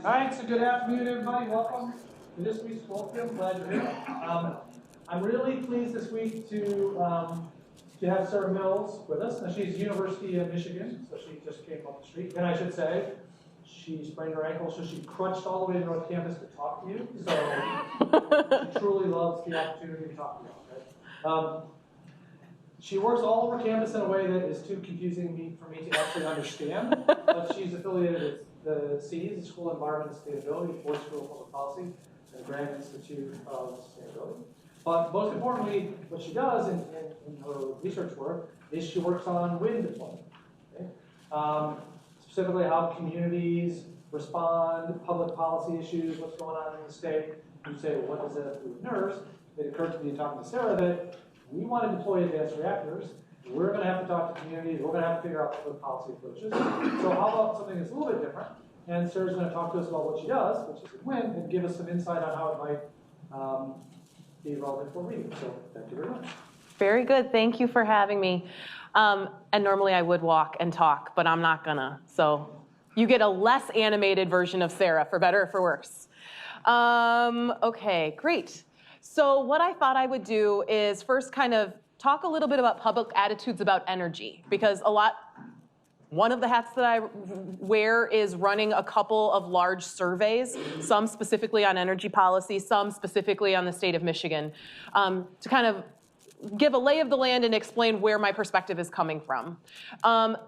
All right, so good afternoon, everybody. Welcome to this week's colloquium. Glad you're here. I'm really pleased this week to have Sarah Mills with us. Now, she's University of Michigan, so she just came up the street. And I should say, she sprained her ankle, so she crunched all the way to North Campus to talk to you. So she truly loves the opportunity to talk to you. Okay? She works all over campus in a way that is too confusing for me to actually understand. But she's affiliated with the CEES, the School of Environment and Sustainability, Ford School of Public Policy, and the Grant Institute of Sustainability. But most importantly, what she does in her research work is she works on wind deployment. Okay? Specifically how communities respond, public policy issues, what's going on in the state. You say, well, what does that have to do with NERS? It occurred to me talking to Sarah that we want to deploy advanced reactors. We're going to have to talk to communities. We're going to have to figure out public policy approaches. So how about something that's a little bit different? And Sarah's going to talk to us about what she does, which is wind, and give us some insight on how it might be relevant for reading. So thank you very much. Very good. Thank you for having me. And normally I would walk and talk, but I'm not gonna. So you get a less animated version of Sarah, for better or for worse. Okay, great. So what I thought I would do is first kind of talk a little bit about public attitudes about energy, because one of the hats that I wear is running a couple of large surveys, some specifically on energy policy, some specifically on the state of Michigan, to kind of give a lay of the land and explain where my perspective is coming from.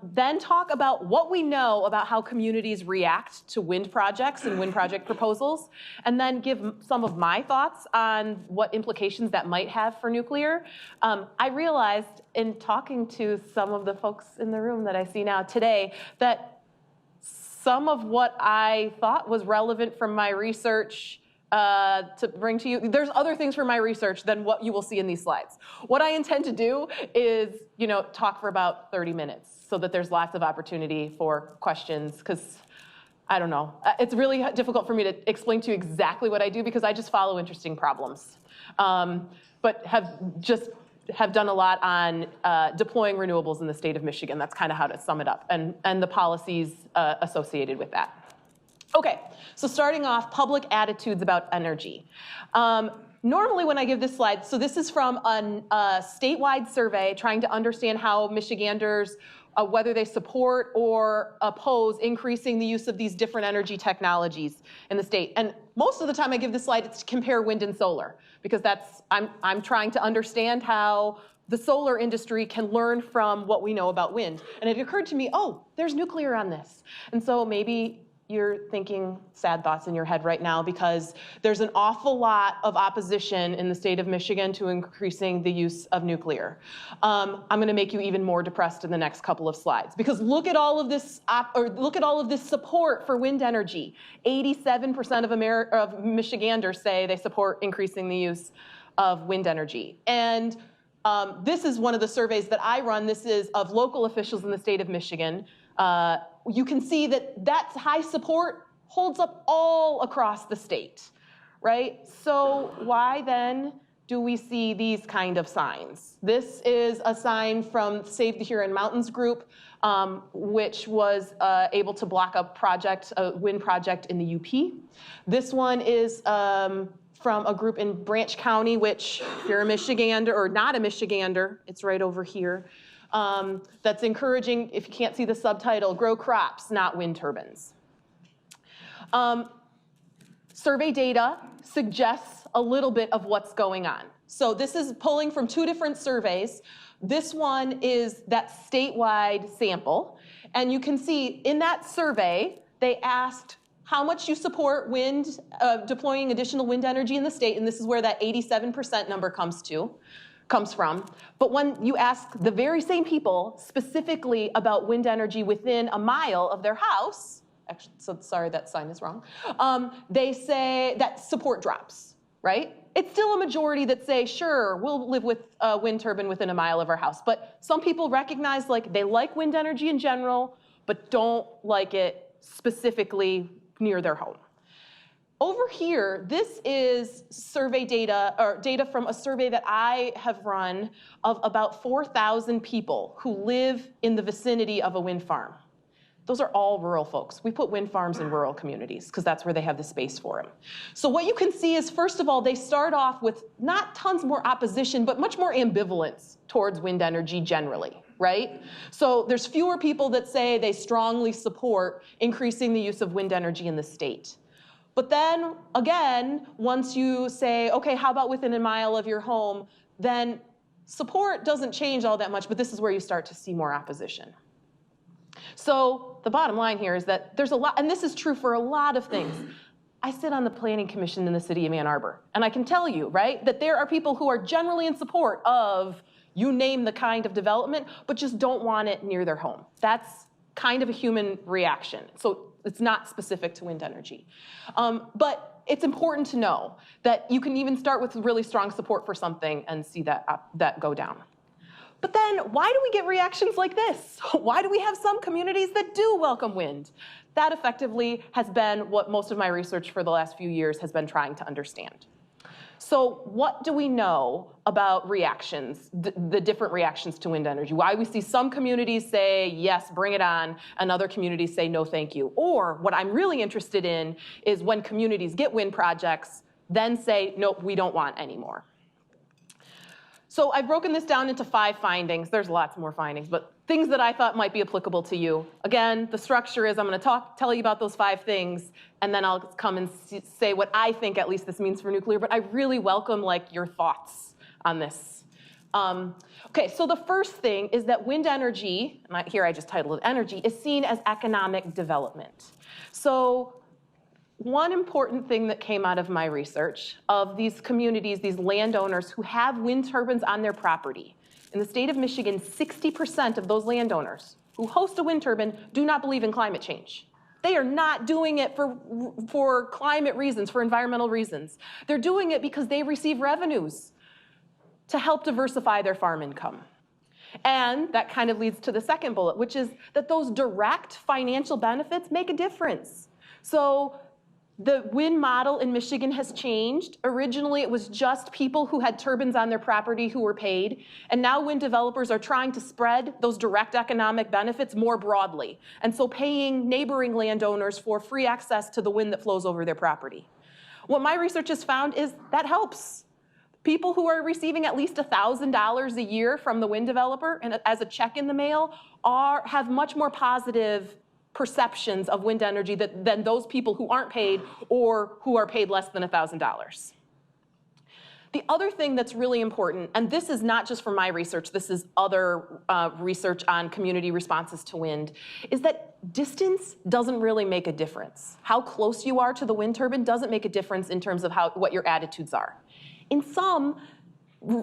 Then talk about what we know about how communities react to wind projects and wind project proposals, and then give some of my thoughts on what implications that might have for nuclear. I realized in talking to some of the folks in the room that I see now today that some of what I thought was relevant from my research to bring to you, there's other things for my research than what you will see in these slides. What I intend to do is, talk for about 30 minutes so that there's lots of opportunity for questions, because I don't know. It's really difficult for me to explain to you exactly what I do because I just follow interesting problems. But have done a lot on deploying renewables in the state of Michigan. That's kind of how to sum it up, and the policies associated with that. Okay, so starting off, public attitudes about energy. Normally when I give this slide, so this is from a statewide survey trying to understand how Michiganders, whether they support or oppose increasing the use of these different energy technologies in the state. And most of the time I give this slide, it's to compare wind and solar, because I'm trying to understand how the solar industry can learn from what we know about wind. And it occurred to me, oh, there's nuclear on this. And so maybe you're thinking sad thoughts in your head right now because there's an awful lot of opposition in the state of Michigan to increasing the use of nuclear. I'm going to make you even more depressed in the next couple of slides, because look at all of this support for wind energy. 87% of Michiganders say they support increasing the use of wind energy. And this is one of the surveys that I run. This is of local officials in the state of Michigan. You can see that high support holds up all across the state, right? So why then do we see these kind of signs? This is a sign from Save the Huron Mountains group, which was able to block a wind project in the UP. This one is from a group in Branch County, which if you're a Michigander or not a Michigander, it's right over here. That's encouraging, if you can't see the subtitle, grow crops, not wind turbines. Survey data suggests a little bit of what's going on. So this is pulling from two different surveys. This one is that statewide sample. And you can see in that survey, they asked how much you support wind, deploying additional wind energy in the state, and this is where that 87% number comes from. But when you ask the very same people specifically about wind energy within a mile of their house, actually, so sorry, that sign is wrong, they say that support drops, right? It's still a majority that say, sure, we'll live with a wind turbine within a mile of our house. But some people recognize they like wind energy in general, but don't like it specifically near their home. Over here, this is survey data, or data from a survey that I have run of about 4,000 people who live in the vicinity of a wind farm. Those are all rural folks. We put wind farms in rural communities because that's where they have the space for them. So what you can see is, first of all, they start off with not tons more opposition, but much more ambivalence towards wind energy generally, right? So there's fewer people that say they strongly support increasing the use of wind energy in the state. But then, again, once you say, okay, how about within a mile of your home, then support doesn't change all that much, but this is where you start to see more opposition. So the bottom line here is that there's a lot, and this is true for a lot of things. I sit on the Planning Commission in the city of Ann Arbor, and I can tell you, right, that there are people who are generally in support of, you name the kind of development, but just don't want it near their home. That's kind of a human reaction. So it's not specific to wind energy. But it's important to know that you can even start with really strong support for something and see that go down. But then why do we get reactions like this? Why do we have some communities that do welcome wind? That effectively has been what most of my research for the last few years has been trying to understand. So what do we know about reactions, the different reactions to wind energy? Why we see some communities say, yes, bring it on, and other communities say, no, thank you. Or what I'm really interested in is when communities get wind projects, then say, nope, we don't want any more. So I've broken this down into 5 findings. There's lots more findings, but things that I thought might be applicable to you. Again, the structure is I'm going to tell you about those 5 things, and then I'll come and say what I think at least this means for nuclear, but I really welcome your thoughts on this. Okay, so the first thing is that wind energy, and here I just titled it energy, is seen as economic development. So one important thing that came out of my research of these communities, these landowners who have wind turbines on their property. In the state of Michigan, 60% of those landowners who host a wind turbine do not believe in climate change. They are not doing it for climate reasons, for environmental reasons. They're doing it because they receive revenues to help diversify their farm income. And that kind of leads to the second bullet, which is that those direct financial benefits make a difference. So the wind model in Michigan has changed. Originally, it was just people who had turbines on their property who were paid. And now wind developers are trying to spread those direct economic benefits more broadly. And so paying neighboring landowners for free access to the wind that flows over their property. What my research has found is that helps. People who are receiving at least $1,000 a year from the wind developer and as a check in the mail have much more positive perceptions of wind energy than those people who aren't paid or who are paid less than $1,000. The other thing that's really important, and this is not just from my research, this is other research on community responses to wind, is that distance doesn't really make a difference. How close you are to the wind turbine doesn't make a difference in terms of what your attitudes are.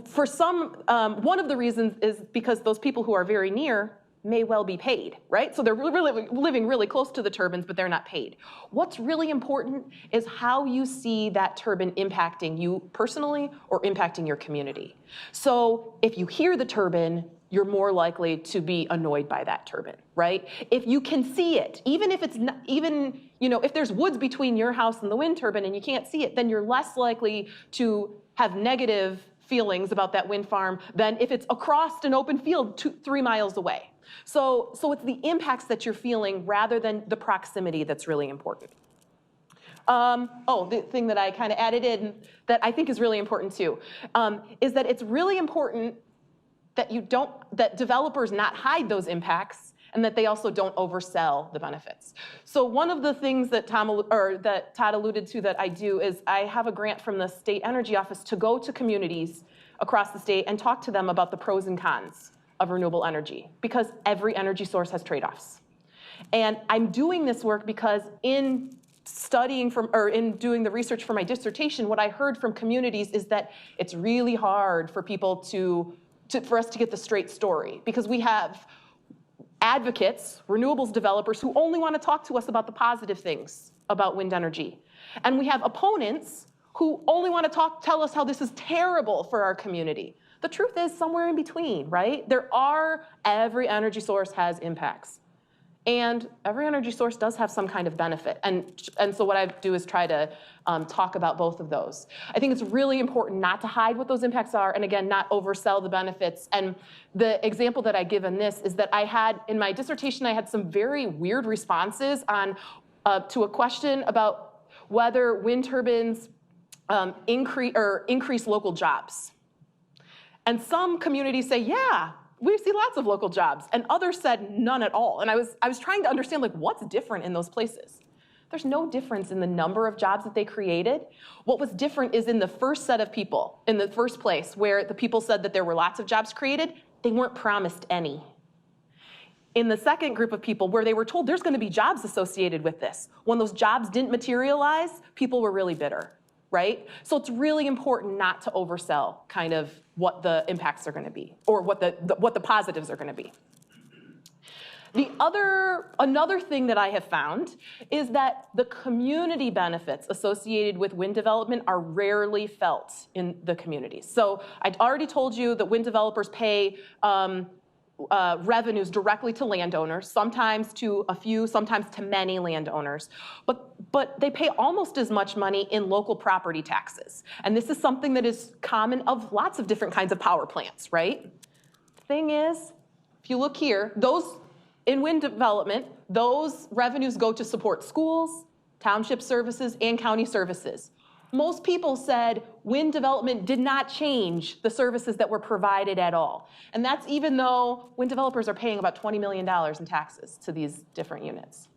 For some, one of the reasons is because those people who are very near may well be paid, right? So they're really living really close to the turbines, but they're not paid. What's really important is how you see that turbine impacting you personally or impacting your community. So if you hear the turbine, you're more likely to be annoyed by that turbine, right? If you can see it, even if it's not, if there's woods between your house and the wind turbine and you can't see it, then you're less likely to have negative feelings about that wind farm than if it's across an open field 3 miles away. So it's the impacts that you're feeling rather than the proximity that's really important. The thing that I kind of added in that I think is really important too, is that it's really important that developers not hide those impacts and that they also don't oversell the benefits. So one of the things that Todd alluded to that I do is I have a grant from the State Energy Office to go to communities across the state and talk to them about the pros and cons of renewable energy, because every energy source has trade-offs. And I'm doing this work because in doing the research for my dissertation, what I heard from communities is that it's really hard for people for us to get the straight story, because we have advocates, renewables developers, who only want to talk to us about the positive things about wind energy. And we have opponents who only want to tell us how this is terrible for our community. The truth is somewhere in between, right? Every energy source has impacts. And every energy source does have some kind of benefit. And so what I do is try to talk about both of those. I think it's really important not to hide what those impacts are, and again, not oversell the benefits. And the example that I give in this is that I had, in my dissertation, I had some very weird responses on to a question about whether wind turbines increase local jobs. And some communities say, yeah, we see lots of local jobs, and others said none at all. And I was trying to understand, like, what's different in those places? There's no difference in the number of jobs that they created. What was different is in the first set of people, in the first place, where the people said that there were lots of jobs created, they weren't promised any. In the second group of people, where they were told there's going to be jobs associated with this, when those jobs didn't materialize, people were really bitter, right? So it's really important not to oversell kind of what the impacts are going to be, or what the positives are going to be. Another thing that I have found is that the community benefits associated with wind development are rarely felt in the communities. So I'd already told you that wind developers pay revenues directly to landowners, sometimes to a few, sometimes to many landowners. But they pay almost as much money in local property taxes. And this is something that is common of lots of different kinds of power plants, right? The thing is, if you look here, in wind development, those revenues go to support schools, township services, and county services. Most people said wind development did not change the services that were provided at all. And that's even though wind developers are paying about $20 million in taxes to these different units.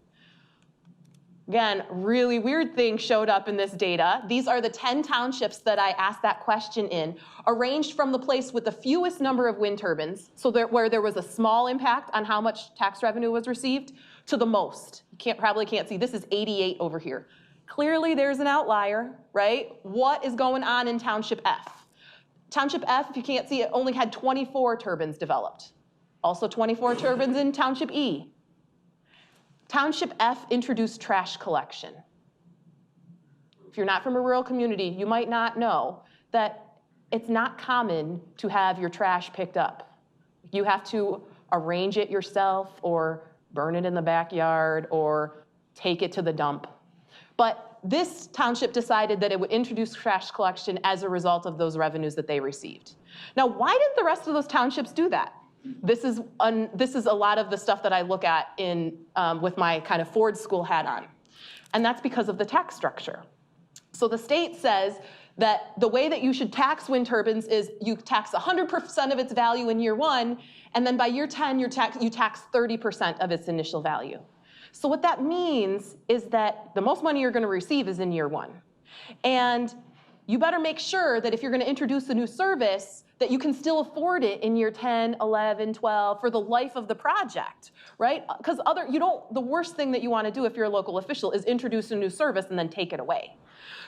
Again, really weird thing showed up in this data. These are the 10 townships that I asked that question in, arranged from the place with the fewest number of wind turbines, so where there was a small impact on how much tax revenue was received, to the most. You probably can't see, this is 88 over here. Clearly there's an outlier, right? What is going on in Township F? Township F, if you can't see it, only had 24 turbines developed. Also 24 turbines in Township E. Township F introduced trash collection. If you're not from a rural community, you might not know that it's not common to have your trash picked up. You have to arrange it yourself, or burn it in the backyard, or take it to the dump. But this township decided that it would introduce trash collection as a result of those revenues that they received. Now, why didn't the rest of those townships do that? This is a lot of the stuff that I look at with my kind of Ford School hat on. And that's because of the tax structure. So the state says that the way that you should tax wind turbines is you tax 100% of its value in year 1, and then by year 10, you tax 30% of its initial value. So what that means is that the most money you're going to receive is in year 1. And you better make sure that if you're going to introduce a new service, that you can still afford it in year 10, 11, 12, for the life of the project, right? Because the worst thing that you want to do if you're a local official is introduce a new service and then take it away.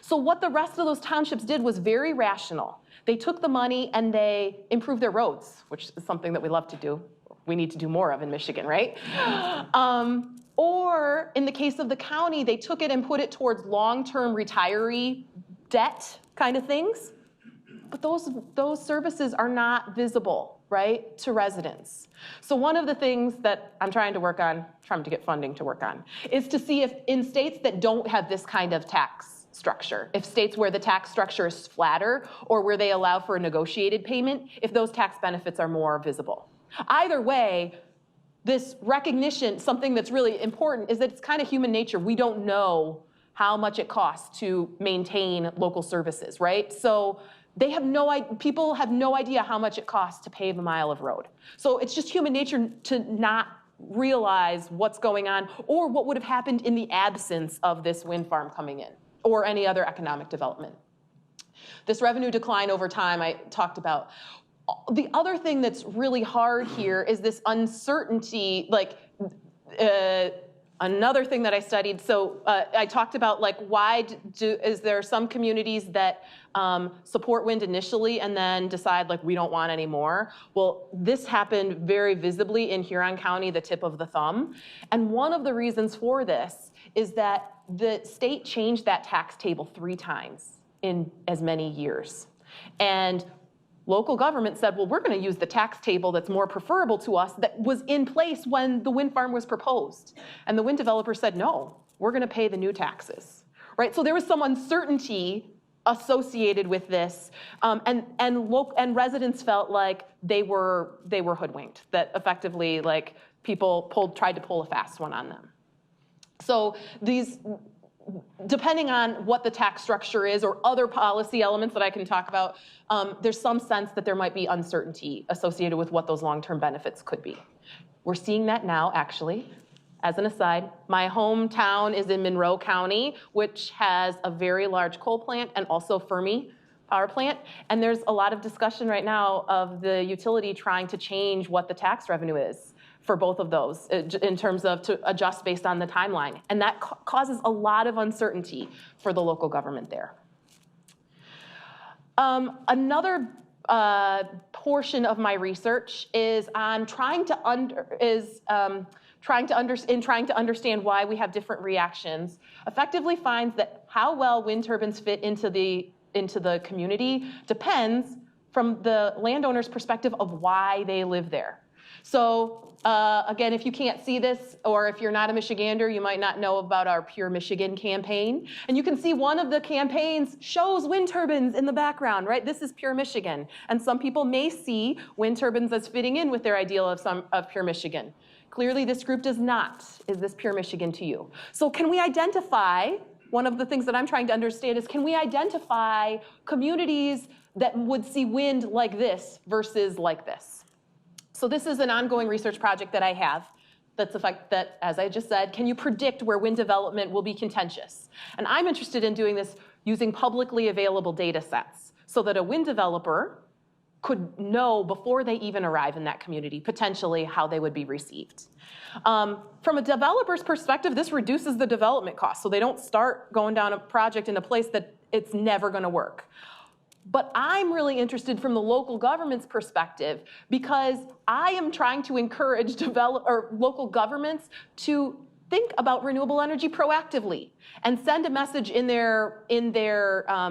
So what the rest of those townships did was very rational. They took the money and they improved their roads, which is something that we love to do. We need to do more of in Michigan, right? Or in the case of the county, they took it and put it towards long-term retiree debt kind of things. But those services are not visible, right, to residents. So one of the things that I'm trying to get funding to work on, is to see if in states that don't have this kind of tax structure, if states where the tax structure is flatter or where they allow for a negotiated payment, if those tax benefits are more visible. Either way, this recognition, something that's really important, is that it's kind of human nature. We don't know how much it costs to maintain local services, right? So people have no idea how much it costs to pave a mile of road. So it's just human nature to not realize what's going on or what would have happened in the absence of this wind farm coming in or any other economic development. This revenue decline over time I talked about. The other thing that's really hard here is this uncertainty, another thing that I studied, so I talked about why is there some communities that support wind initially and then decide we don't want any more? Well, this happened very visibly in Huron County, the tip of the thumb. And one of the reasons for this is that the state changed that tax table 3 times in as many years. And local government said, well, we're going to use the tax table that's more preferable to us that was in place when the wind farm was proposed. And the wind developer said, no, we're going to pay the new taxes, right? So there was some uncertainty associated with this, and residents felt like they were hoodwinked, that effectively like people tried to pull a fast one on them. So these, depending on what the tax structure is or other policy elements that I can talk about, there's some sense that there might be uncertainty associated with what those long-term benefits could be. We're seeing that now, actually. As an aside, my hometown is in Monroe County, which has a very large coal plant and also Fermi power plant. And there's a lot of discussion right now of the utility trying to change what the tax revenue is for both of those in terms of to adjust based on the timeline. And that causes a lot of uncertainty for the local government there. Another portion of my research is on trying to understand why we have different reactions, effectively finds that how well wind turbines fit into the community depends from the landowner's perspective of why they live there. So again, if you can't see this, or if you're not a Michigander, you might not know about our Pure Michigan campaign. And you can see one of the campaigns shows wind turbines in the background, right? This is Pure Michigan. And some people may see wind turbines as fitting in with their ideal of Pure Michigan. Clearly, this group does not. Is this Pure Michigan to you? So can we identify, one of the things that I'm trying to understand is, can we identify communities that would see wind like this versus like this? So this is an ongoing research project that I have that, as I just said, can you predict where wind development will be contentious? And I'm interested in doing this using publicly available data sets so that a wind developer could know before they even arrive in that community, potentially how they would be received. From a developer's perspective, this reduces the development cost, so they don't start going down a project in a place that it's never gonna work. But I'm really interested from the local government's perspective because I am trying to encourage local governments to think about renewable energy proactively and send a message in their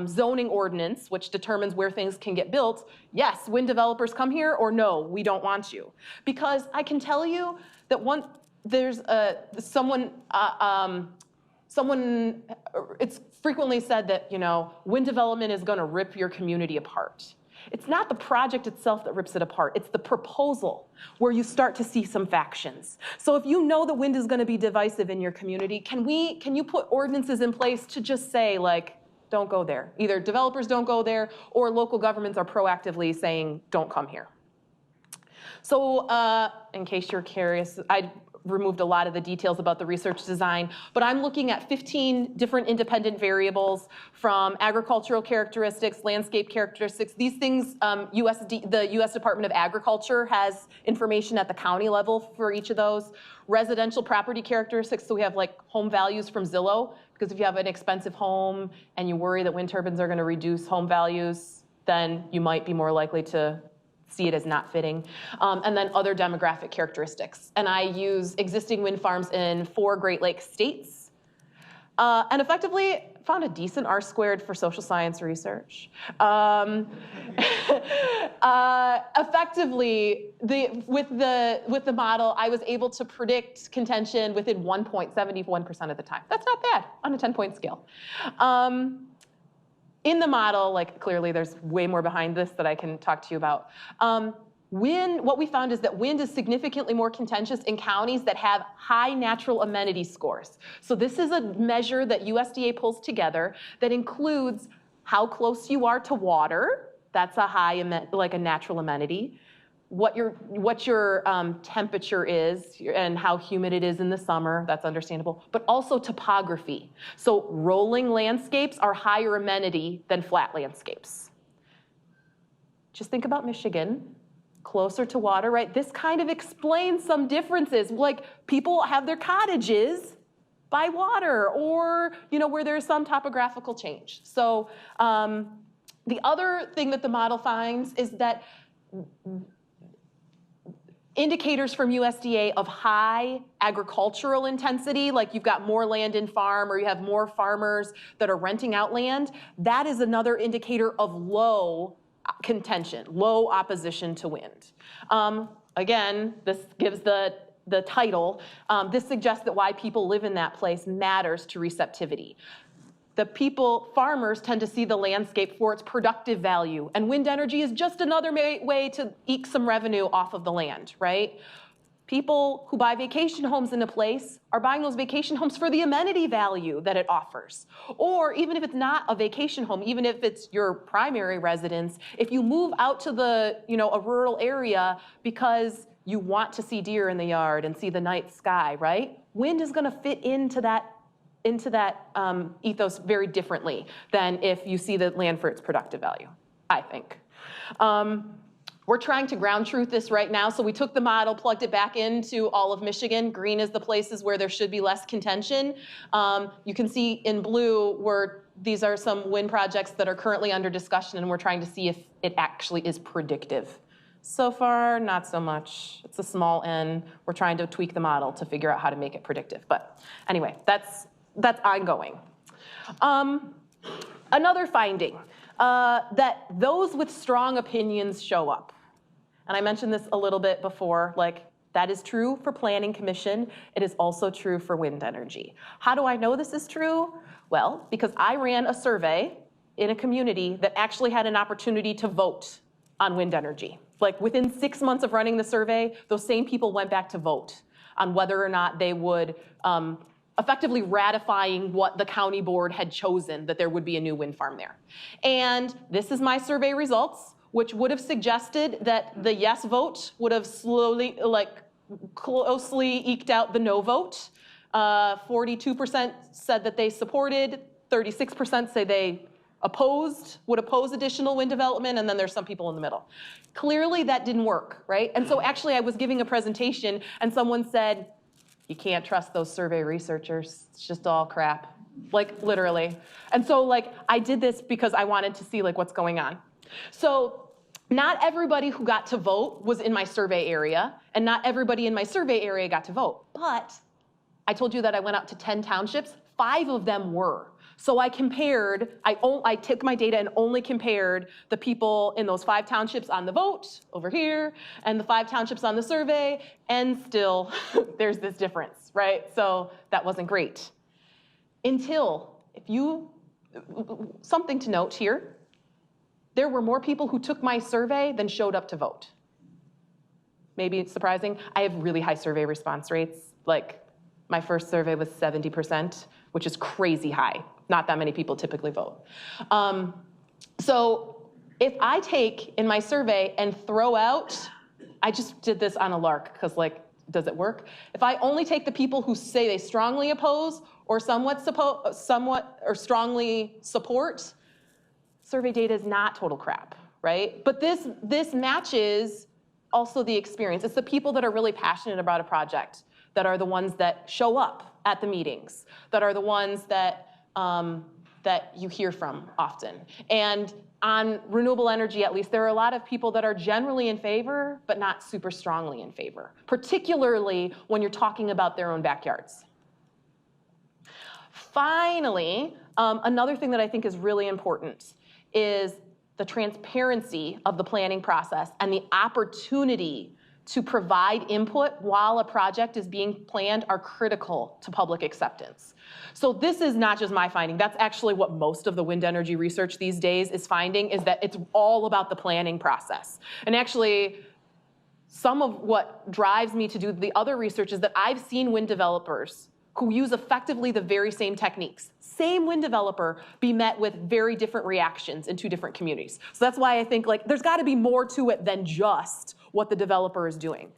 zoning ordinance, which determines where things can get built. Yes, wind developers come here, or no, we don't want you. Because I can tell you that there's it's frequently said that, you know, wind development is going to rip your community apart. It's not the project itself that rips it apart. It's the proposal where you start to see some factions. So if you know the wind is going to be divisive in your community, can you put ordinances in place to just say, like, don't go there? Either developers don't go there, or local governments are proactively saying, don't come here. So in case you're curious, I removed a lot of the details about the research design, but I'm looking at 15 different independent variables from agricultural characteristics, landscape characteristics. These things, the US Department of Agriculture has information at the county level for each of those. Residential property characteristics, so we have like home values from Zillow, because if you have an expensive home and you worry that wind turbines are gonna reduce home values, then you might be more likely to see it as not fitting. And then other demographic characteristics. And I use existing wind farms in 4 Great Lakes states. And effectively found a decent R-squared for social science research. Effectively, with the model, I was able to predict contention within 1.71% of the time. That's not bad on a 10-point scale. In the model, like clearly there's way more behind this that I can talk to you about. What we found is that wind is significantly more contentious in counties that have high natural amenity scores. So this is a measure that USDA pulls together that includes how close you are to water. That's a high, like a natural amenity. What your temperature is and how humid it is in the summer, that's understandable, but also topography. So rolling landscapes are higher amenity than flat landscapes. Just think about Michigan, closer to water, right? This kind of explains some differences. Like people have their cottages by water, or where there's some topographical change. So the other thing that the model finds is that indicators from USDA of high agricultural intensity, like you've got more land in farm or you have more farmers that are renting out land, that is another indicator of low contention, low opposition to wind. Again, this gives the title. This suggests that why people live in that place matters to receptivity. Farmers tend to see the landscape for its productive value, and wind energy is just another way to eke some revenue off of the land, right? People who buy vacation homes in a place are buying those vacation homes for the amenity value that it offers. Or even if it's not a vacation home, even if it's your primary residence, if you move out to a rural area because you want to see deer in the yard and see the night sky, right? Wind is gonna fit into that ethos very differently than if you see the land for its productive value, I think. We're trying to ground truth this right now, so we took the model, plugged it back into all of Michigan. Green is the places where there should be less contention. You can see in blue where these are some wind projects that are currently under discussion, and we're trying to see if it actually is predictive. So far, not so much. It's a small n. We're trying to tweak the model to figure out how to make it predictive. But anyway, that's ongoing. Another finding, that those with strong opinions show up. And I mentioned this a little bit before, that is true for Planning Commission. It is also true for wind energy. How do I know this is true? Well, because I ran a survey in a community that actually had an opportunity to vote on wind energy. Within 6 months of running the survey, those same people went back to vote on whether or not they would, effectively ratifying what the county board had chosen, that there would be a new wind farm there. And this is my survey results, which would have suggested that the yes vote would have closely eked out the no vote. 42% said that they supported, 36% say they would oppose additional wind development, and then there's some people in the middle. Clearly that didn't work, right? And so actually I was giving a presentation and someone said, you can't trust those survey researchers. It's just all crap, literally. And so I did this because I wanted to see what's going on. So not everybody who got to vote was in my survey area, and not everybody in my survey area got to vote. But I told you that I went out to 10 townships. 5 of them were. So I compared, I took my data and only compared the people in those 5 townships on the vote over here and the 5 townships on the survey, and still there's this difference, right? So that wasn't great. Something to note here, there were more people who took my survey than showed up to vote. Maybe it's surprising. I have really high survey response rates. My first survey was 70%, which is crazy high. Not that many people typically vote. So if I take in my survey and throw out, I just did this on a lark because does it work? If I only take the people who say they strongly oppose or somewhat or strongly support, survey data is not total crap, right? But this matches also the experience. It's the people that are really passionate about a project that are the ones that show up at the meetings, that are the ones that you hear from often. And on renewable energy, at least, there are a lot of people that are generally in favor, but not super strongly in favor, particularly when you're talking about their own backyards. Finally, another thing that I think is really important is the transparency of the planning process and the opportunity to provide input while a project is being planned are critical to public acceptance. So this is not just my finding. That's actually what most of the wind energy research these days is finding, is that it's all about the planning process. And actually, some of what drives me to do the other research is that I've seen wind developers who use effectively the very same techniques, same wind developer, be met with very different reactions in 2 different communities. So that's why I think there's got to be more to it than just what the developer is doing.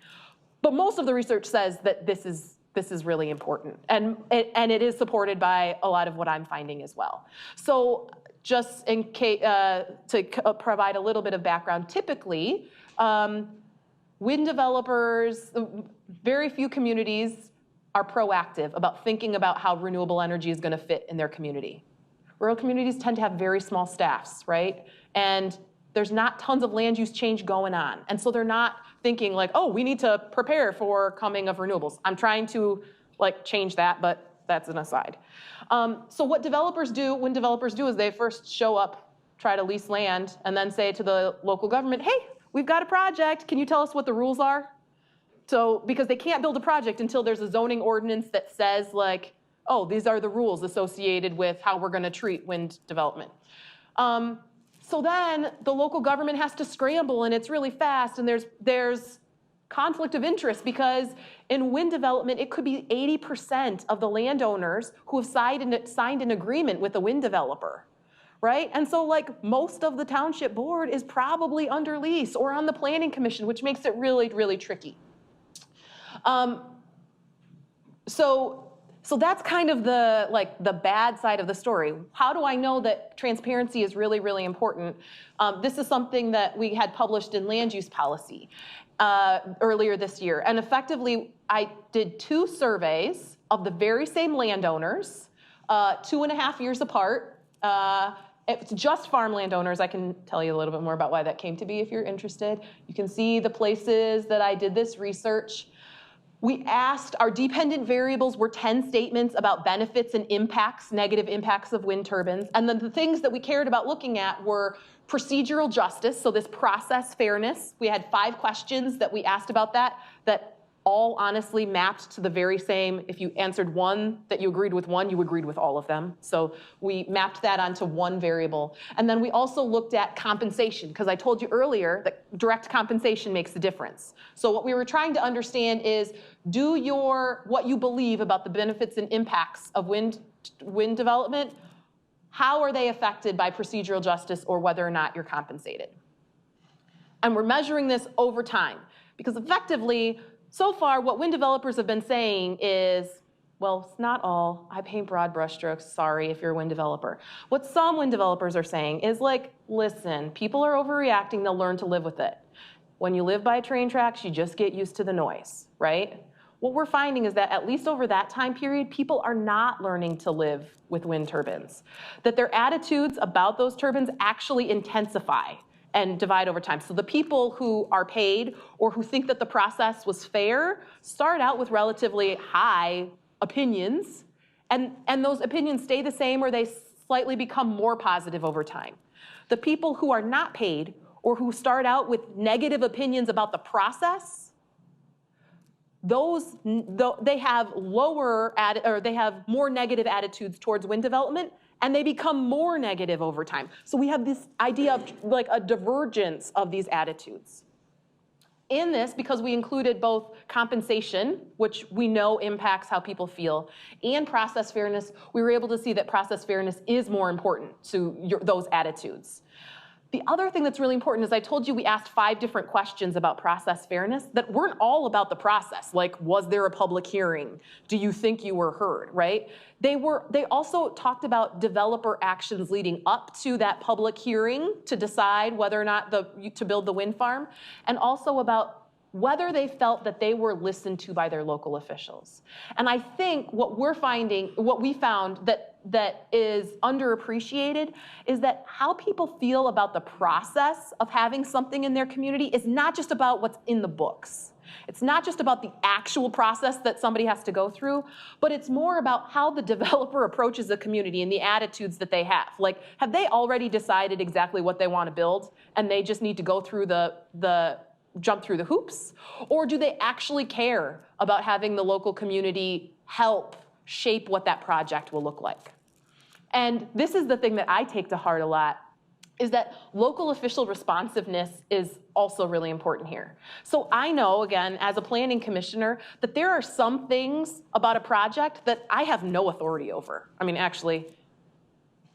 But most of the research says that this is really important, and it is supported by a lot of what I'm finding as well. So just in case, to provide a little bit of background, typically wind developers, very few communities are proactive about thinking about how renewable energy is going to fit in their community. Rural communities tend to have very small staffs, right? And there's not tons of land use change going on. And so they're not thinking oh, we need to prepare for coming of renewables. I'm trying to change that, but that's an aside. So what developers do, when developers do, is they first show up try to lease land and then say to the local government, hey, we've got a project, can you tell us what the rules are? So, because they can't build a project until there's a zoning ordinance that says like, oh, these are the rules associated with how we're gonna treat wind development. So then the local government has to scramble and it's really fast and there's conflict of interest because in wind development, it could be 80% of the landowners who have signed an agreement with a wind developer, right? And so like most of the township board is probably under lease or on the planning commission, which makes it really, really tricky. So that's kind of the bad side of the story. How do I know that transparency is really, really important? This is something that we had published in land use policy earlier this year. And effectively, I did 2 surveys of the very same landowners, 2.5 years apart. It's just farm landowners. I can tell you a little bit more about why that came to be if you're interested. You can see the places that I did this research. We asked, our dependent variables were 10 statements about benefits and impacts, negative impacts of wind turbines. And then the things that we cared about looking at were procedural justice, so this process fairness. We had 5 questions that we asked about that all honestly mapped to the very same. If you answered one that you agreed with one, you agreed with all of them. So we mapped that onto one variable. And then we also looked at compensation, because I told you earlier that direct compensation makes a difference. So what we were trying to understand is, what you believe about the benefits and impacts of wind development, how are they affected by procedural justice or whether or not you're compensated? And we're measuring this over time, because effectively, so far, what wind developers have been saying is, well, it's not all. I paint broad brushstrokes. Sorry if you're a wind developer. What some wind developers are saying is like, listen, people are overreacting. They'll learn to live with it. When you live by train tracks, you just get used to the noise, right? What we're finding is that at least over that time period, people are not learning to live with wind turbines. That their attitudes about those turbines actually intensify and divide over time. So the people who are paid or who think that the process was fair start out with relatively high opinions, and those opinions stay the same or they slightly become more positive over time. The people who are not paid or who start out with negative opinions about the process, they have they have more negative attitudes towards wind development, and they become more negative over time. So we have this idea of like a divergence of these attitudes. In this, because we included both compensation, which we know impacts how people feel, and process fairness, we were able to see that process fairness is more important to those attitudes. The other thing that's really important is I told you we asked 5 different questions about process fairness that weren't all about the process, like was there a public hearing? Do you think you were heard, right? They also talked about developer actions leading up to that public hearing to decide whether or not to build the wind farm, and also about whether they felt that they were listened to by their local officials. And I think what we found that is underappreciated is that how people feel about the process of having something in their community is not just about what's in the books. It's not just about the actual process that somebody has to go through, but it's more about how the developer approaches the community and the attitudes that they have. Like, have they already decided exactly what they want to build and they just need to go through jump through the hoops? Or do they actually care about having the local community help shape what that project will look like? And this is the thing that I take to heart a lot, is that local official responsiveness is also really important here. So I know, again, as a planning commissioner, that there are some things about a project that I have no authority over. I mean, actually,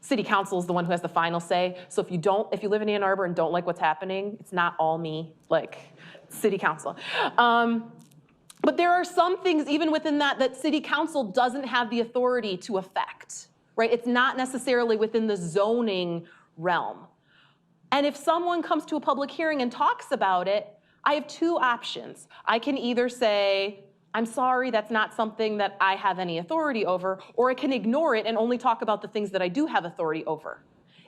City Council is the one who has the final say. So if you live in Ann Arbor and don't like what's happening, it's not all me, like City Council. But there are some things even within that City Council doesn't have the authority to affect, right? It's not necessarily within the zoning realm. And if someone comes to a public hearing and talks about it, I have 2 options. I can either say, I'm sorry, that's not something that I have any authority over, or I can ignore it and only talk about the things that I do have authority over.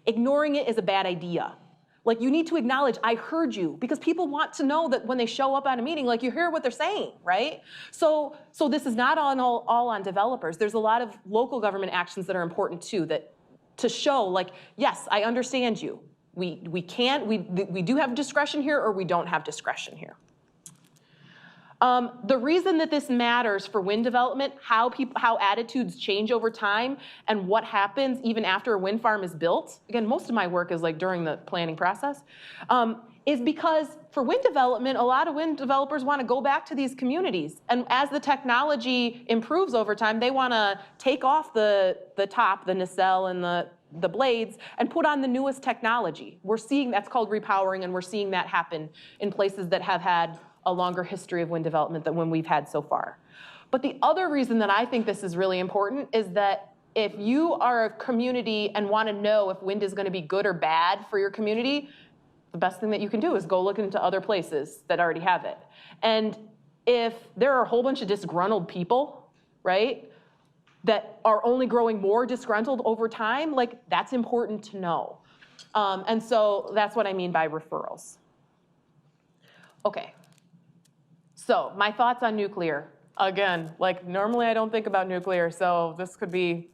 Ignoring it is a bad idea. Like, you need to acknowledge, I heard you, because people want to know that when they show up at a meeting, like, you hear what they're saying, right? So this is not all on developers. There's a lot of local government actions that are important too, that to show like, yes, I understand you. We do have discretion here or we don't have discretion here. The reason that this matters for wind development, how attitudes change over time, and what happens even after a wind farm is built, again, most of my work is like during the planning process, is because for wind development, a lot of wind developers want to go back to these communities. And as the technology improves over time, they want to take off the top, the nacelle and the blades, and put on the newest technology. We're seeing that's called repowering, and we're seeing that happen in places that have had a longer history of wind development than when we've had so far. But the other reason that I think this is really important is that if you are a community and want to know if wind is going to be good or bad for your community, the best thing that you can do is go look into other places that already have it. And if there are a whole bunch of disgruntled people, right, that are only growing more disgruntled over time, like that's important to know. And so that's what I mean by referrals. Okay. So my thoughts on nuclear. Again, like normally I don't think about nuclear, so this could be,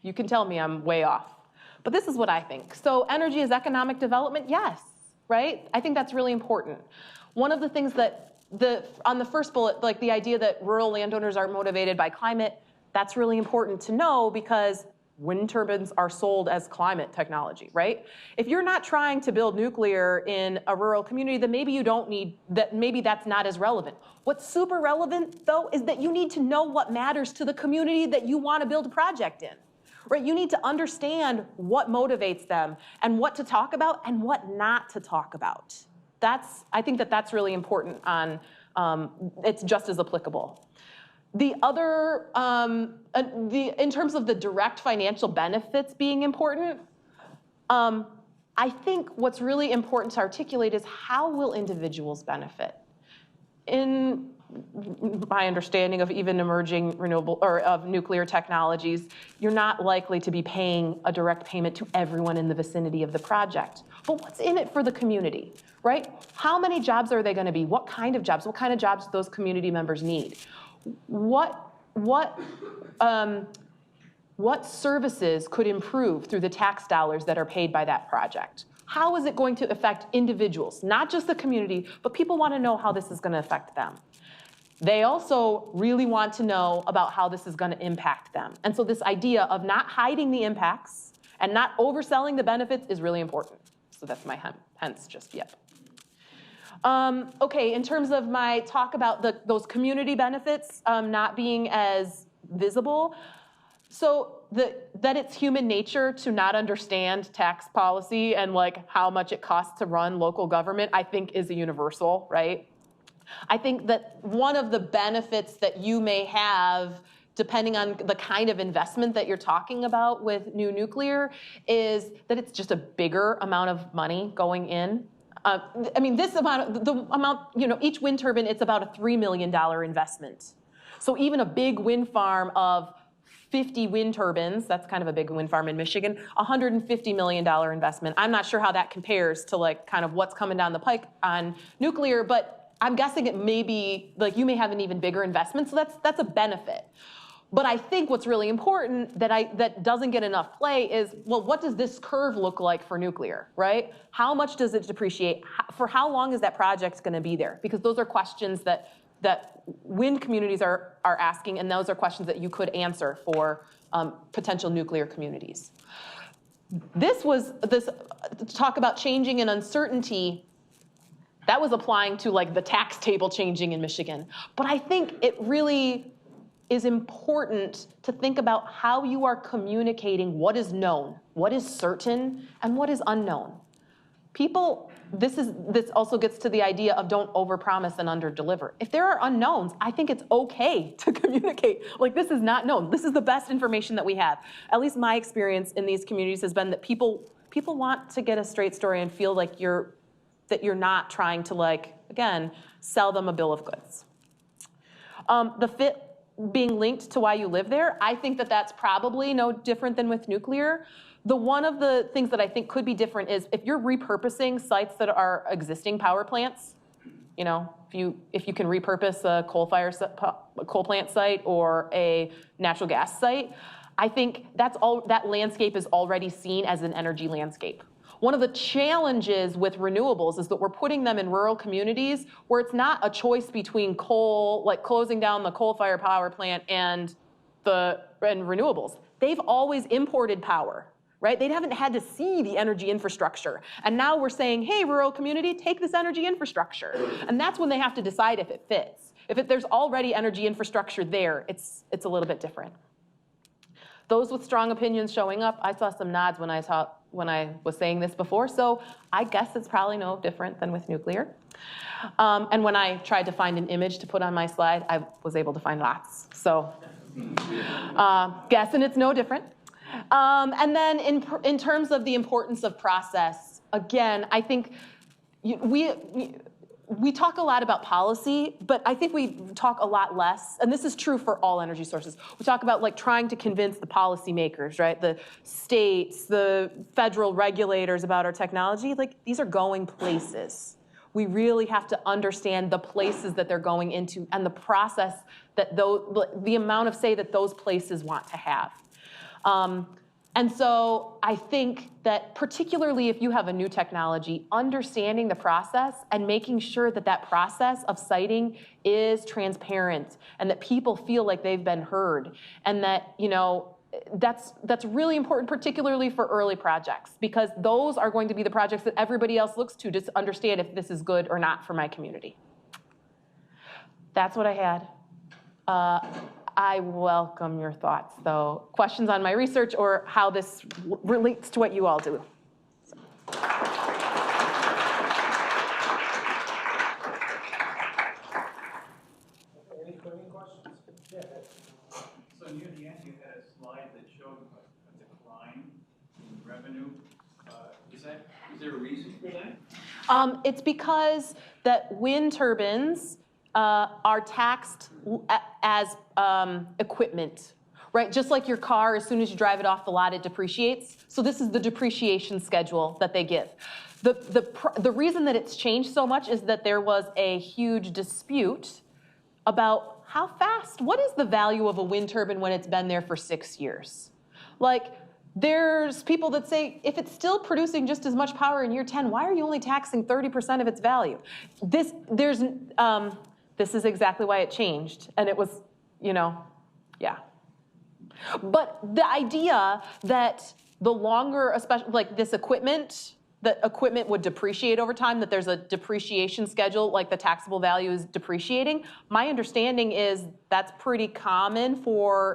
you can tell me I'm way off. But this is what I think. So energy is economic development? Yes, right? I think that's really important. One of the things that, on the first bullet, like the idea that rural landowners are motivated by climate, that's really important to know because wind turbines are sold as climate technology, right? If you're not trying to build nuclear in a rural community, then maybe you don't need that, maybe that's not as relevant. What's super relevant though is that you need to know what matters to the community that you want to build a project in, right? You need to understand what motivates them and what to talk about and what not to talk about. I think that that's really important on, it's just as applicable. The other, in terms of the direct financial benefits being important, I think what's really important to articulate is how will individuals benefit? In my understanding of even emerging renewable or of nuclear technologies, you're not likely to be paying a direct payment to everyone in the vicinity of the project. But what's in it for the community, right? How many jobs are they going to be? What kind of jobs? What kind of jobs do those community members need? What services could improve through the tax dollars that are paid by that project? How is it going to affect individuals, not just the community, but people want to know how this is going to affect them. They also really want to know about how this is going to impact them. And so this idea of not hiding the impacts and not overselling the benefits is really important. So that's my hence just yet. Okay, in terms of my talk about those community benefits not being as visible, so that it's human nature to not understand tax policy and like how much it costs to run local government, I think is a universal, right? I think that one of the benefits that you may have, depending on the kind of investment that you're talking about with new nuclear, is that it's just a bigger amount of money going in. I mean, this amount, the amount, you know, each wind turbine, it's about a $3 million investment. So even a big wind farm of 50 wind turbines, that's kind of a big wind farm in Michigan, $150 million investment. I'm not sure how that compares to like kind of what's coming down the pike on nuclear, but I'm guessing it may be, like you may have an even bigger investment, so that's a benefit. But I think what's really important that doesn't get enough play is, well, what does this curve look like for nuclear, right? How much does it depreciate? For how long is that project going to be there? Because those are questions that wind communities are asking, and those are questions that you could answer for potential nuclear communities. This talk about changing and uncertainty, that was applying to like the tax table changing in Michigan. But I think it really is important to think about how you are communicating what is known, what is certain, and what is unknown. People, this also gets to the idea of don't overpromise and underdeliver. If there are unknowns, I think it's okay to communicate. Like, this is not known. This is the best information that we have. At least my experience in these communities has been that people want to get a straight story and feel like you're not trying to, like, again, sell them a bill of goods. The fit being linked to why you live there, I think that that's probably no different than with nuclear. One of the things that I think could be different is if you're repurposing sites that are existing power plants, you know, if you can repurpose a coal plant site or a natural gas site, I think that landscape is already seen as an energy landscape. One of the challenges with renewables is that we're putting them in rural communities where it's not a choice between coal, like closing down the coal-fired power plant and renewables. They've always imported power, right? They haven't had to see the energy infrastructure. And now we're saying, hey, rural community, take this energy infrastructure. And that's when they have to decide if it fits. If there's already energy infrastructure there, it's a little bit different. Those with strong opinions showing up, I saw some nods when I was saying this before, so I guess it's probably no different than with nuclear. And when I tried to find an image to put on my slide, I was able to find lots. So guessing it's no different. And then in terms of the importance of process, again, I think we talk a lot about policy, but I think we talk a lot less, and this is true for all energy sources. We talk about like trying to convince the policymakers, right? The states, the federal regulators about our technology. Like, these are going places. We really have to understand the places that they're going into and the process that the amount of say that those places want to have. And so I think that particularly if you have a new technology, understanding the process and making sure that that process of siting is transparent and that people feel like they've been heard, and that, you know, that's really important, particularly for early projects, because those are going to be the projects that everybody else looks to understand if this is good or not for my community. That's what I had. I welcome your thoughts, though. Questions on my research or how this relates to what you all do. Any questions? Yeah. So near the end, you had a slide that showed a decline in revenue. Is there a reason for that? It's because that wind turbines are taxed as equipment, right? Just like your car, as soon as you drive it off the lot, it depreciates. So this is the depreciation schedule that they give. The reason that it's changed so much is that there was a huge dispute about how fast, what is the value of a wind turbine when it's been there for 6 years? Like, there's people that say, if it's still producing just as much power in year 10, why are you only taxing 30% of its value? This is exactly why it changed. And it was, you know, yeah. But the idea that the longer, especially like this equipment, that equipment would depreciate over time, that there's a depreciation schedule, like the taxable value is depreciating. My understanding is that's pretty common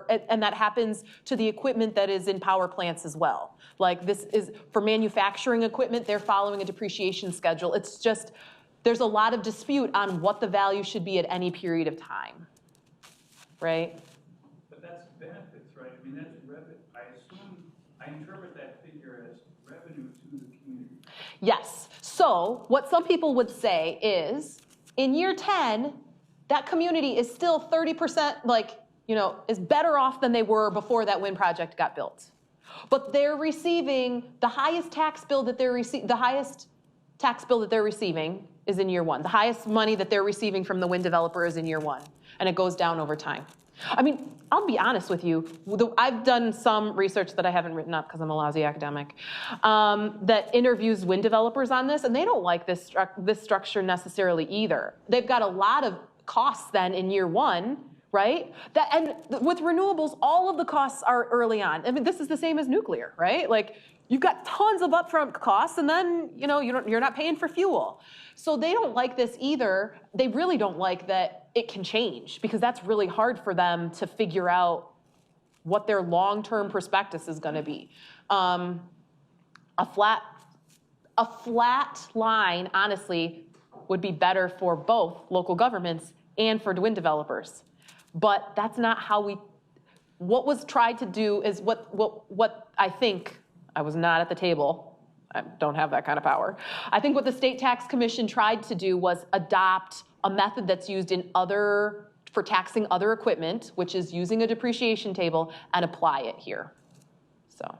and that happens to the equipment that is in power plants as well. Like, this is for manufacturing equipment, they're following a depreciation schedule. It's just, there's a lot of dispute on what the value should be at any period of time, right? But that's benefits, right? I mean, that's revenue. I interpret that figure as revenue to the community. Yes. So what some people would say is, in year 10, that community is still 30%, like, you know, is better off than they were before that wind project got built. But they're receiving the highest tax bill that they're receiving is in year 1. The highest money that they're receiving from the wind developer is in year 1, and it goes down over time. I mean, I'll be honest with you. I've done some research that I haven't written up because I'm a lousy academic, that interviews wind developers on this, and they don't like this structure necessarily either. They've got a lot of costs then in year 1, right? And with renewables, all of the costs are early on. I mean, this is the same as nuclear, right? Like, you've got tons of upfront costs, and then, you know, you're not paying for fuel. So they don't like this either. They really don't like that it can change, because that's really hard for them to figure out what their long-term prospectus is going to be. A flat line, honestly, would be better for both local governments and for wind developers. But that's not how what was tried to do is what I think, I was not at the table, I don't have that kind of power. I think what the State Tax Commission tried to do was adopt a method that's used for taxing other equipment, which is using a depreciation table, and apply it here. So.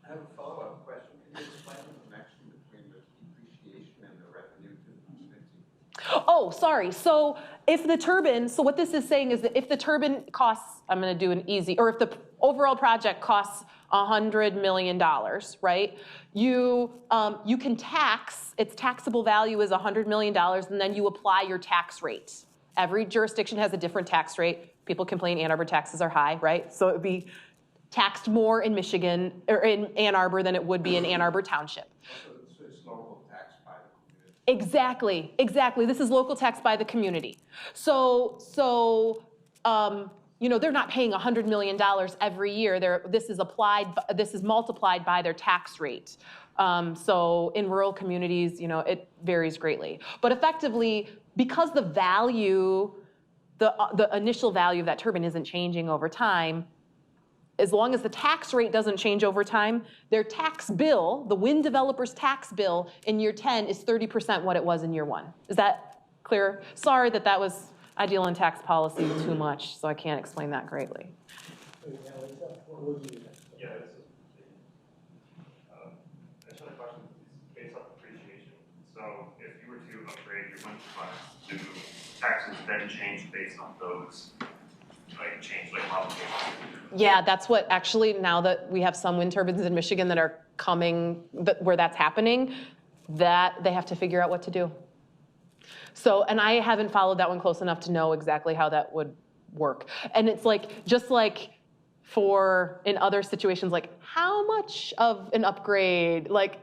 I have a follow-up question. Can you explain the connection between the depreciation and the revenue to the constituency? Oh, sorry. So if the turbine, so what this is saying is that if the turbine costs I'm going to do an easy, or if the overall project costs $100 million, right? You can tax, its taxable value is $100 million, and then you apply your tax rate. Every jurisdiction has a different tax rate. People complain Ann Arbor taxes are high, right? So it would be taxed more in Michigan, or in Ann Arbor than it would be in Ann Arbor Township. So it's local tax by the community. Exactly, exactly. This is local tax by the community. So you know, they're not paying $100 million every year. This is multiplied by their tax rate. So in rural communities, you know, it varies greatly. But effectively, because the value, the initial value of that turbine isn't changing over time, as long as the tax rate doesn't change over time, their tax bill, the wind developer's tax bill in year 10 is 30% what it was in year 1. Is that clear? Sorry that was, I deal in tax policy too much, so I can't explain that greatly. Yeah, this is, I just had a question based on depreciation. So if you were to upgrade your wind turbines, do taxes then change based on those, like change like modifications? Yeah, that's what actually, now that we have some wind turbines in Michigan that are coming, where that's happening, that they have to figure out what to do. So, and I haven't followed that one close enough to know exactly how that would work. And it's like, just like for, in other situations, like how much of an upgrade, like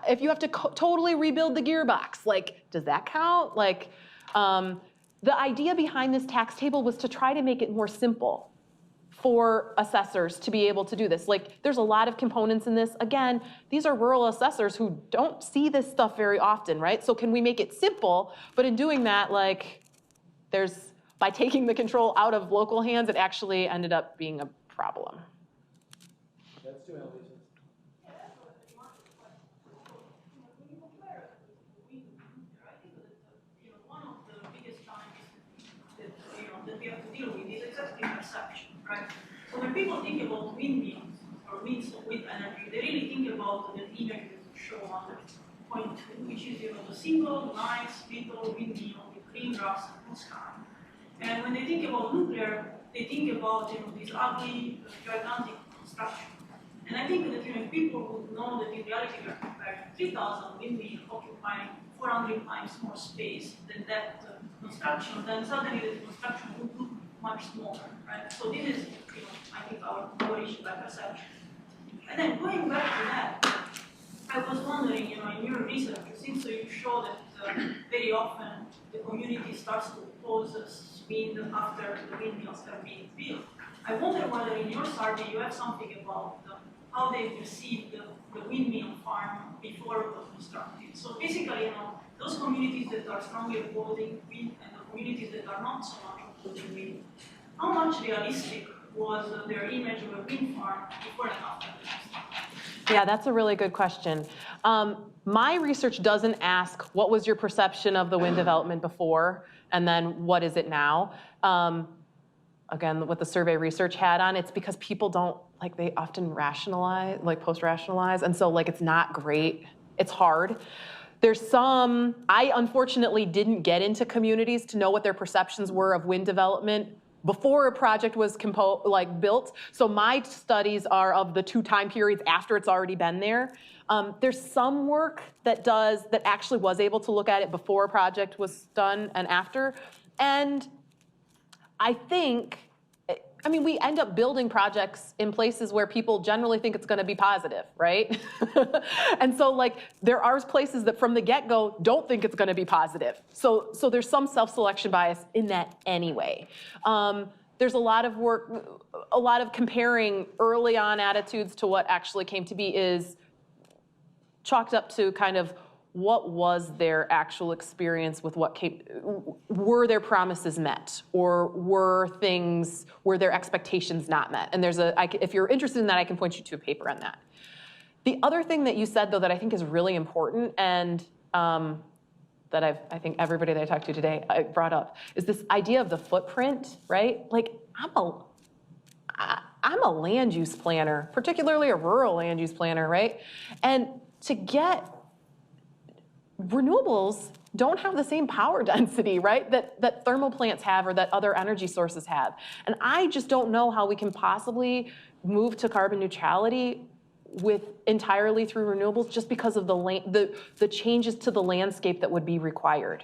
if you have to totally rebuild the gearbox, like, does that count? Like, the idea behind this tax table was to try to make it more simple for assessors to be able to do this. Like, there's a lot of components in this. Again, these are rural assessors who don't see this stuff very often, right? So can we make it simple? But in doing that, like, by taking the control out of local hands, it actually ended up being a problem. That's too early. Right? So when people think about windmills or winds with energy, they really think about the image that is shown on the point 2, which is the single, nice, little windmill with green grass and sky. And when they think about nuclear, they think about this ugly, gigantic construction. And I think that if people would know that in reality we are comparing 3,000 windmills occupying 400 times more space than that construction, then suddenly the construction would look much smaller, right? So this is, I think our issue by perception. And then going back to that, I was wondering, in your research, since you show that very often the community starts to oppose wind after the windmills have been built. I wonder whether in your survey you have something about how they perceive the windmill farm before it was constructed. So basically, those communities that are strongly opposing wind and the communities that are not so much opposing wind, how much realistic was their image of a wind farm before and after the construction? Yeah, that's a really good question. My research doesn't ask what was your perception of the wind development before, and then what is it now. Again, what the survey research had on, it's because people don't, they often rationalize, post-rationalize, and so it's not great. It's hard. There's some, I unfortunately didn't get into communities to know what their perceptions were of wind development before a project was built. So my studies are of the 2 time periods after it's already been there. There's some work that actually was able to look at it before a project was done and after. And I think, we end up building projects in places where people generally think it's going to be positive, right? And so there are places that from the get-go don't think it's going to be positive. So there's some self-selection bias in that anyway. There's a lot of work, a lot of comparing early on attitudes to what actually came to be is chalked up to kind of what was their actual experience with what came, were their promises met, or were their expectations not met? And if you're interested in that, I can point you to a paper on that. The other thing that you said, though, that I think is really important, and that I think everybody that I talked to today brought up, is this idea of the footprint, right? I'm a land use planner, particularly a rural land use planner, right? And to get renewables don't have the same power density, right, that thermal plants have or that other energy sources have. And I just don't know how we can possibly move to carbon neutrality entirely through renewables just because of the changes to the landscape that would be required.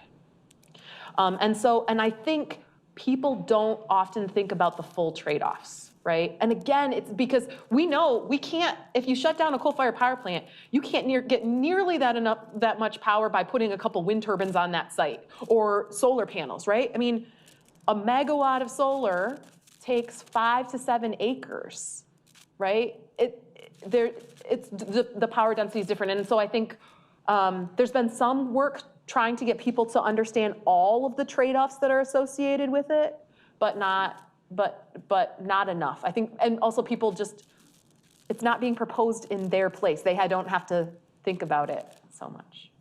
And I think people don't often think about the full trade-offs, right? And again, it's because we know we can't, if you shut down a coal-fired power plant, you can't get nearly that much power by putting a couple wind turbines on that site or solar panels, right? I mean, a megawatt of solar takes 5 to 7 acres, right? The power density is different. And so I think there's been some work trying to get people to understand all of the trade-offs that are associated with it, but not enough. I think, and also people just, it's not being proposed in their place. They don't have to think about it so much.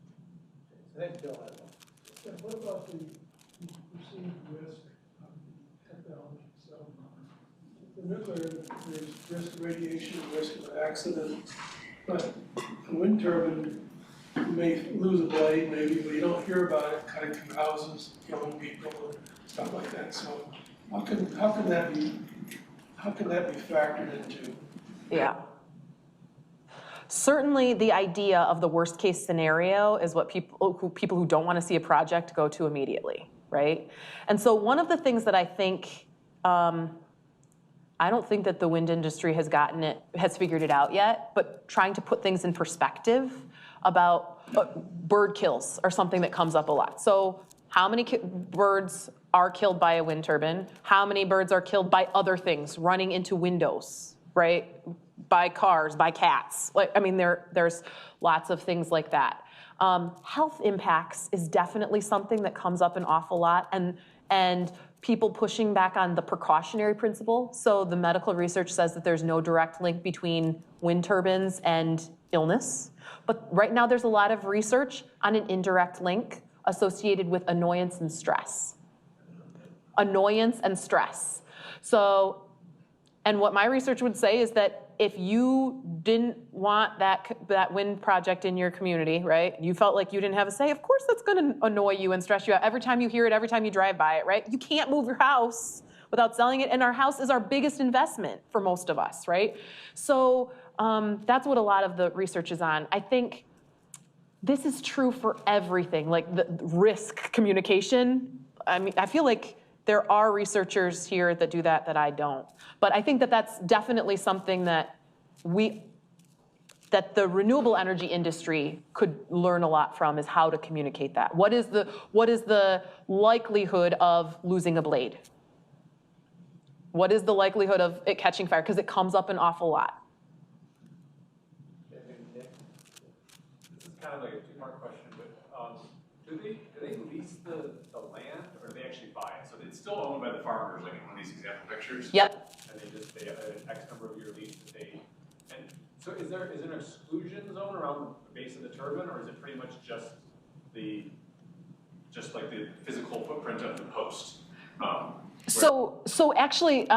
Thank you, Bill. Yeah, what about the perceived risk of technology? So the nuclear, there's risk of radiation, risk of accident, but a wind turbine, you may lose a blade maybe, but you don't hear about it cutting through houses, killing people, and stuff like that. So how can that be factored into? Yeah. Certainly the idea of the worst case scenario is what people who don't want to see a project go to immediately, right? And so one of the things that I think, I don't think that the wind industry has figured it out yet, but trying to put things in perspective about bird kills are something that comes up a lot. So how many birds are killed by a wind turbine? How many birds are killed by other things, running into windows, right? By cars, by cats. Like, I mean, there's lots of things like that. Health impacts is definitely something that comes up an awful lot, and people pushing back on the precautionary principle. So the medical research says that there's no direct link between wind turbines and illness. But right now there's a lot of research on an indirect link associated with annoyance and stress. Annoyance and stress. So, and what my research would say is that if you didn't want that wind project in your community, right? You felt like you didn't have a say, of course that's gonna annoy you and stress you out every time you hear it, every time you drive by it, right? You can't move your house without selling it, and our house is our biggest investment for most of us, right? So that's what a lot of the research is on. I think this is true for everything, like the risk communication. I mean, I feel like there are researchers here that do that I don't. But I think that that's definitely something that the renewable energy industry could learn a lot from, is how to communicate that. What is the likelihood of losing a blade? What is the likelihood of it catching fire? Because it comes up an awful lot. This is kind of like a two-part question, but do they lease the land, or do they actually buy it? So it's still owned by the farmers, like in one of these example pictures. Yep. And they have an X number of year lease that they. And so is there an exclusion zone around the base of the turbine, or is it pretty much just like the physical footprint of the post? So actually,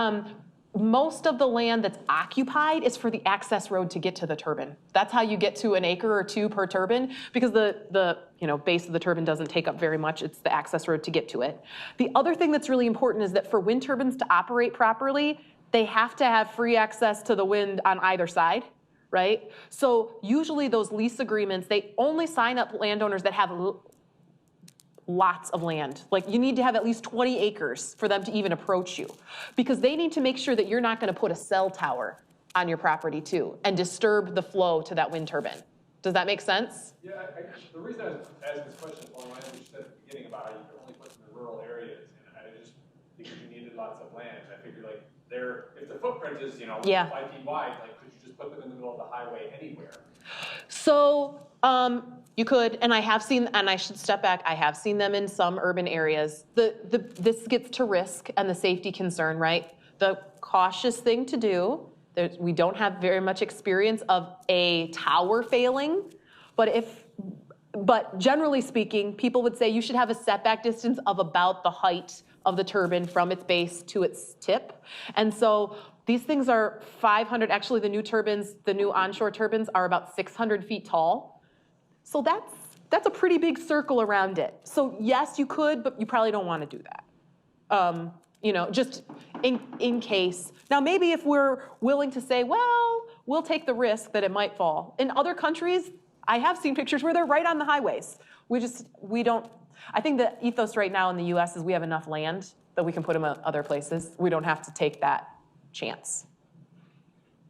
most of the land that's occupied is for the access road to get to the turbine. That's how you get to an acre or two per turbine, because the base of the turbine doesn't take up very much. It's the access road to get to it. The other thing that's really important is that for wind turbines to operate properly, they have to have free access to the wind on either side, right? So usually those lease agreements, they only sign up landowners that have lots of land. Like, you need to have at least 20 acres for them to even approach you, because they need to make sure that you're not going to put a cell tower on your property too and disturb the flow to that wind turbine. Does that make sense? Yeah, the reason I was asking this question is along the lines of what you said at the beginning about how you can only put them in rural areas, and I just, because you needed lots of land, I figured like if the footprint is 5 feet wide, like could you just put them in the middle of the highway anywhere? So you could, and I have seen, and I should step back, I have seen them in some urban areas. This gets to risk and the safety concern, right? The cautious thing to do, we don't have very much experience of a tower failing, but generally speaking, people would say you should have a setback distance of about the height of the turbine from its base to its tip. And so these things are 500, actually the new onshore turbines are about 600 feet tall. So that's that's a pretty big circle around it. So yes, you could, but you probably don't want to do that. You know, just in case. Now maybe if we're willing to say, well, we'll take the risk that it might fall. In other countries, I have seen pictures where they're right on the highways. We don't, I think the ethos right now in the US is we have enough land that we can put them in other places. We don't have to take that chance.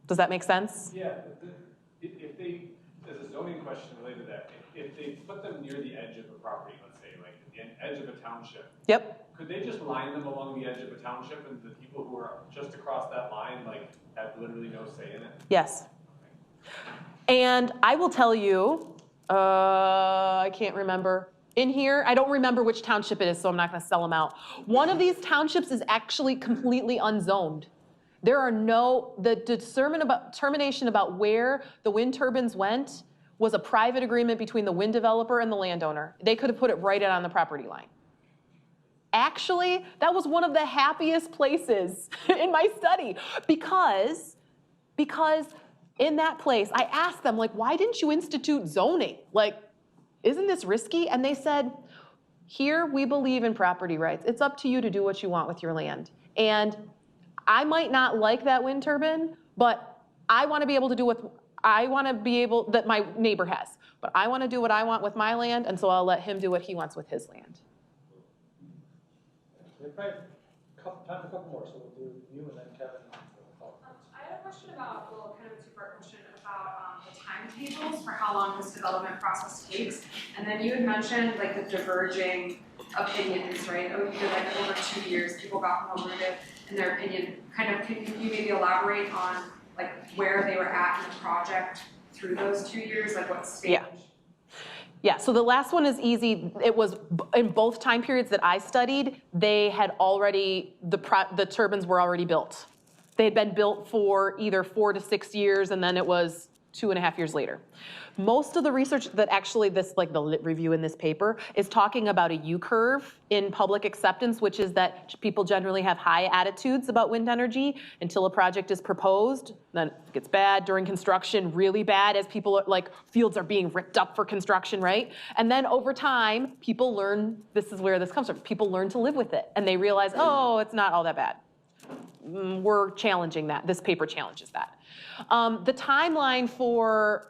Does that make sense? Yeah, if they, there's a zoning question related to that. If they put them near the edge of a property, let's say, like at the edge of a township. Yep. Could they just line them along the edge of a township and the people who are just across that line, like, have literally no say in it? Yes. And I will tell you, I can't remember. In here, I don't remember which township it is, so I'm not going to sell them out. One of these townships is actually completely unzoned. There are the determination about where the wind turbines went was a private agreement between the wind developer and the landowner. They could have put it right on the property line. Actually, that was one of the happiest places in my study because in that place, I asked them, like, why didn't you institute zoning? Like, isn't this risky? And they said, here we believe in property rights. It's up to you to do what you want with your land. And I might not like that wind turbine, but I want to be able to do that my neighbor has. But I want to do what I want with my land, and so I'll let him do what he wants with his land. We probably time for a couple more, so we'll do you and then Kevin. I had a question about, well, kind of a two-part question about the timetables for how long this development process takes. And then you had mentioned like the diverging opinions, right? That would be like over 2 years, people got promoted in their opinion. Kind of, can you maybe elaborate on like where they were at in the project through those 2 years, like what stage? Yeah, so the last one is easy. It was in both time periods that I studied, they had already, the turbines were already built. They had been built for either 4 to 6 years, and then it was 2.5 years later. Most of the research that actually the lit review in this paper is talking about a U-curve in public acceptance, which is that people generally have high attitudes about wind energy until a project is proposed. Then it gets bad during construction, really bad as people fields are being ripped up for construction, right? And then over time, people learn, this is where this comes from, people learn to live with it. And they realize, oh, it's not all that bad. We're challenging that. This paper challenges that. The timeline for,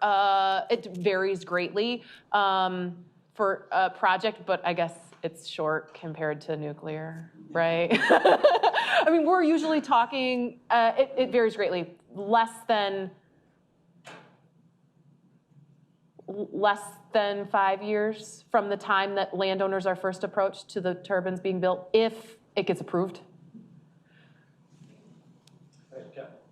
it varies greatly for a project, but I guess it's short compared to nuclear, right? I mean, we're usually talking, it varies greatly, less than 5 years from the time that landowners are first approached to the turbines being built, if it gets approved.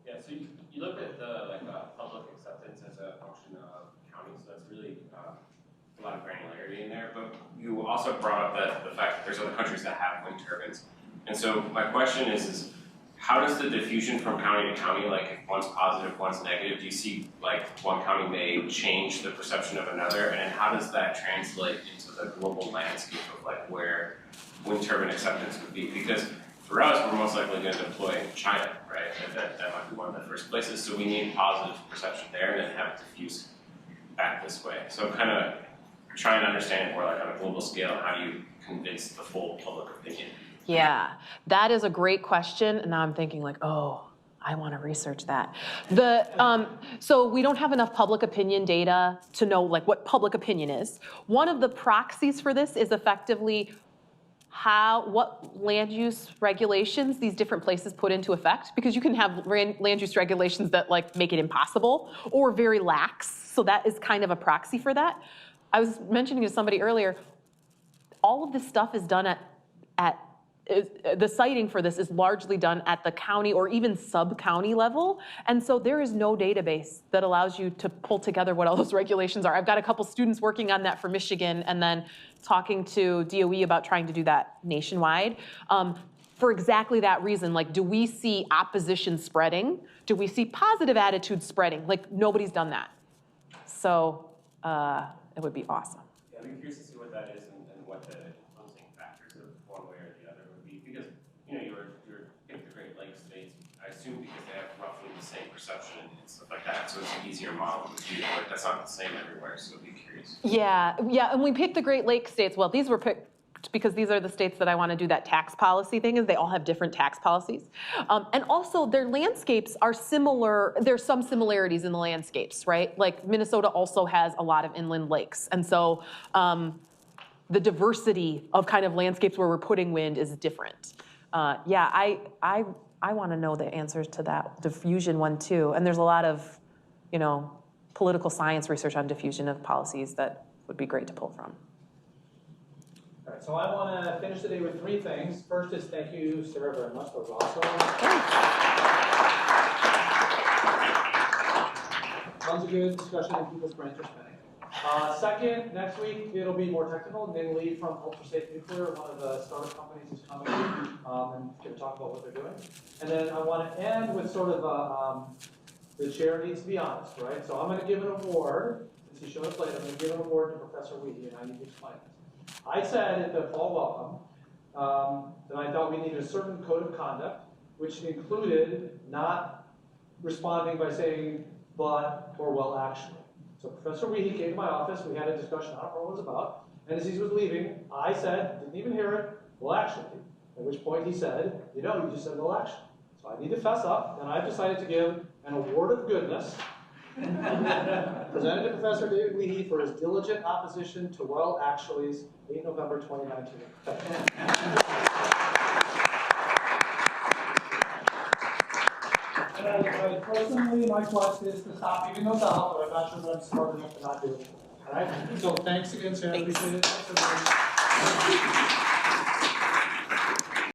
Yeah, so you look at the public acceptance as a function of county, so that's really a lot of granularity in there. But you also brought up the fact that there's other countries that have wind turbines, and so my question is how does the diffusion from county to county, like if one's positive, one's negative, do you see like one county may change the perception of another, and how does that translate into the global landscape of like where wind turbine acceptance would be? Because for us, we're most likely going to deploy in China, right? That might be one of the first places. So we need positive perception there and then have it diffuse back this way. So kind of trying to understand more like on a global scale, how do you convince the full public opinion? Yeah, that is a great question. And now I'm thinking like, oh, I want to research that. So we don't have enough public opinion data to know like what public opinion is. One of the proxies for this is effectively what land use regulations these different places put into effect, because you can have land use regulations that like make it impossible or very lax. So that is kind of a proxy for that. I was mentioning to somebody earlier, all of this stuff is done the siting for this is largely done at the county or even sub-county level. And so there is no database that allows you to pull together what all those regulations are. I've got a couple students working on that for Michigan and then talking to DOE about trying to do that nationwide. For exactly that reason, like, do we see opposition spreading? Do we see positive attitudes spreading? Like, nobody's done that. So it would be awesome. Yeah, I'd be curious to see what that is and what the influencing factors of one way or the other would be. Because, you know, you were picked the Great Lakes states, I assume because they have roughly the same perception. It's like that, so it's an easier model to do, but that's not the same everywhere, so I'd be curious. Yeah, and we picked the Great Lakes states. Well, these were picked because these are the states that I want to do that tax policy thing, is they all have different tax policies. And also their landscapes are similar. There's some similarities in the landscapes, right? Like Minnesota also has a lot of inland lakes. And so the diversity of kind of landscapes where we're putting wind is different. Yeah, I want to know the answers to that diffusion one too. And there's a lot of, political science research on diffusion of policies that would be great to pull from. All right, so I want to finish the day with 3 things. First is thank you, Sarah, very much. That was awesome. Tons of good discussion and people's brains are spinning. Second, next week it'll be more technical. Ning Lee from Ultra Safe Nuclear, one of the startup companies, is coming and going to talk about what they're doing. And then I want to end with sort of the chair needs to be honest, right? So I'm going to give an award. Since he showed us later, I'm going to give an award to Professor Weedy, and I need to explain it. I said at the fall welcome that I thought we needed a certain code of conduct, which included not responding by saying but or well actually. So Professor Weedy came to my office, we had a discussion, I don't know what it was about, and as he was leaving, I said, didn't even hear it, well actually, at which point he said, you just said well actually. So I need to fess up, and I've decided to give an award of goodness presented to Professor David Weedy for his diligent opposition to well actuallys, 8 November 2019. And personally, my quest is to stop giving those out, but I'm not sure that I'm smart enough to not do it. All right? So thanks again, Sarah. Appreciate it.